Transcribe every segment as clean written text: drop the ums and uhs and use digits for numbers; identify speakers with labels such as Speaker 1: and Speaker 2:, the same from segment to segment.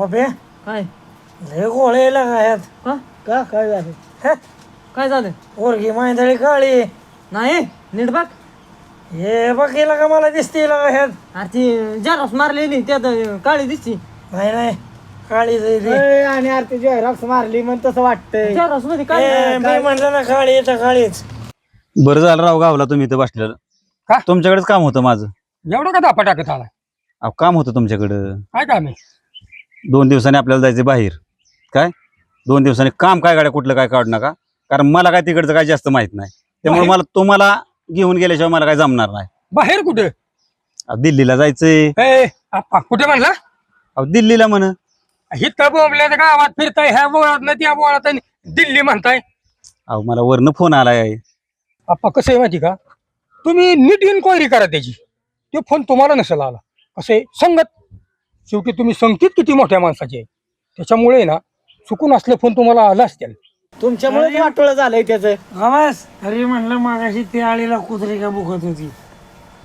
Speaker 1: बाबे
Speaker 2: काय
Speaker 1: लय गोळे लागायत.
Speaker 2: का
Speaker 3: का काय झालं?
Speaker 2: काय झालं
Speaker 1: ओरगी मांदळी काळी
Speaker 2: नाही नीट बघ
Speaker 1: हे बघीला का मला दिसते लागायत.
Speaker 2: अरे ती जरास मारलेली त्यात काळी दिसती
Speaker 1: नाही नाही काळी जाईल.
Speaker 3: आणि यार ते जॉयरॉक्स मारली म्हण तसं वाटतंय.
Speaker 2: जरास मध्ये काळी
Speaker 1: मी म्हणलं ना काळी येतं काळीच.
Speaker 4: बरं झालं राव गावला तुम्ही इथं बसलेलं.
Speaker 5: का?
Speaker 4: तुमच्याकडेच काम होतं माझं.
Speaker 5: एवढं का दापा टाकत आला
Speaker 4: अहो काम होतं तुमच्याकडं.
Speaker 5: काय काम आहे
Speaker 4: 2 दिवसांनी आपल्याला जायचं बाहेर. काय 2 दिवसांनी काम काय गाड्या कुठलं काय काढू नका, कारण मला काय तिकडचं काय जास्त माहित नाही. त्यामुळे मला तुम्हाला घेऊन गेल्याशिवाय मला काय जमणार नाही.
Speaker 5: बाहेर कुठे
Speaker 4: अहो, दिल्लीला जायचंय.
Speaker 5: आप्पा कुठे म्हणला
Speaker 4: अहो दिल्लीला म्हण.
Speaker 5: हिथं बोंबल्या गावात फिरताय ह्या बोळात ना त्या बोळात आणि दिल्ली म्हणताय.
Speaker 4: अहो मला वरनं फोन आलाय.
Speaker 5: आप्पा कसं आहे माहिती का, तुम्ही नीट इन्क्वायरी करा त्याची. ते फोन तुम्हाला नसेल आला. कसं आहे संगत, शेवटी तुम्ही संगतीत किती मोठ्या माणसाचे आहे, त्याच्यामुळे ना चुकून असले फोन तुम्हाला आला असतील.
Speaker 3: तुमच्यामुळे वाटोळं झालंय त्याचं.
Speaker 1: गवास अरे म्हणलं मागाशी ती आळीला कुत्री का बुकत होती,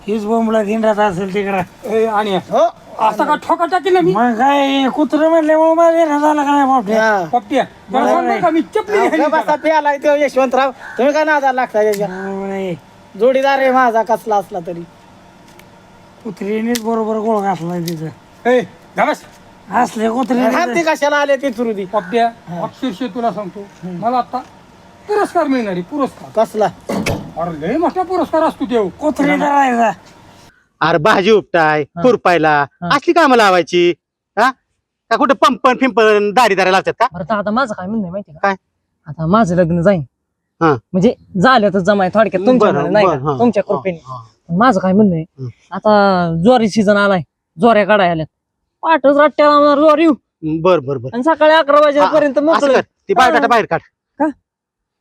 Speaker 1: हीच बोंबला धिंडात असेल तिकडं.
Speaker 5: आणि
Speaker 3: हो
Speaker 5: असं का ठोका टाकेल ना मी
Speaker 1: मग काय कुत्र म्हणल्यामुळे मला येणं झालं का नाही बापड्या.
Speaker 3: हा.
Speaker 5: पप्प्या त्याला सांगू का मी चपली
Speaker 3: अहो,
Speaker 5: घालीन
Speaker 3: बसा
Speaker 5: त्याला.
Speaker 3: प्याला तो यशवंतराव. तुम्ही काय नादाला लागता त्याच्या?
Speaker 1: नाही
Speaker 3: जोडीदार आहे माझा कसला असला तरी.
Speaker 1: कुत्रीनेच बरोबर गोळ घातलाय तिथं.
Speaker 5: ए, घाबस.
Speaker 1: असले कुत्रे
Speaker 3: हाती कशाला आले ते चुरुदी?
Speaker 5: पप्प्या अक्षरशः तुला सांगतो, मला आता पुरस्कार मिळणार आहे. पुरस्कार
Speaker 3: कसला?
Speaker 5: अरे लय मोठा पुरस्कार असतो देव.
Speaker 1: कुत्री धरायचा.
Speaker 6: अरे भाजी उपटाय खुरपायला असली कामं लावायची. हा का कुठे पंपन फिंपन दाढी दारा लावतात का?
Speaker 2: बरं तर आता माझं काय म्हणणं आहे माहिती का
Speaker 6: काय?
Speaker 2: आता माझं लग्न जाईन
Speaker 6: हा.
Speaker 2: म्हणजे झालं तर जमाय थोडक्यात तुमच्या
Speaker 6: बरं,
Speaker 2: नाही
Speaker 6: बरं,
Speaker 2: का?
Speaker 6: हा.
Speaker 2: तुमच्या कृपेने. पण माझं काय म्हणणं आहे, आता ज्वारी सीझन आलाय, ज्वाऱ्या काढाय आल्यात, पाठच रट्ट्याला लावणार ज्वारी येऊ
Speaker 6: बर बर बर
Speaker 2: आणि सकाळी 11 वाजेपर्यंत
Speaker 6: असं
Speaker 2: मोकळं.
Speaker 6: कर, ती बायोडाटा बाहेर काढ.
Speaker 2: का?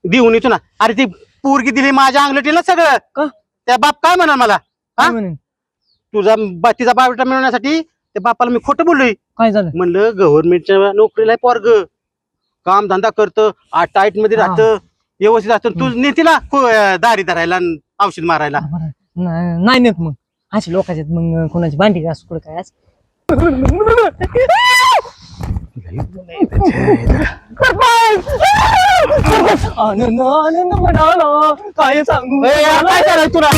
Speaker 6: देऊन येतो ना. अरे ती पोरगी दिली माझ्या अंगलटीला सगळं.
Speaker 2: का?
Speaker 6: त्या बाप काय म्हणाल मला?
Speaker 2: काय म्हणेन?
Speaker 6: तुझा तिचा बायोडाटा मिळवण्यासाठी त्या बापाला मी खोटं बोललोय.
Speaker 2: काय झालं?
Speaker 6: म्हणलं गव्हर्नमेंटच्या नोकरीला पोरग काम धंदा करतं, टाईट मध्ये राहतं, व्यवस्थित असतं. तू नेतीला दारी धरायला आणि औषध मारायला.
Speaker 2: बरं. नाही नेत मग अशी लोकांच्यात मग कोणाची भांडी घास कुठं काय असं. आनंद आनंद म्हणाला काय सांगू.
Speaker 6: काय करायचं तुला?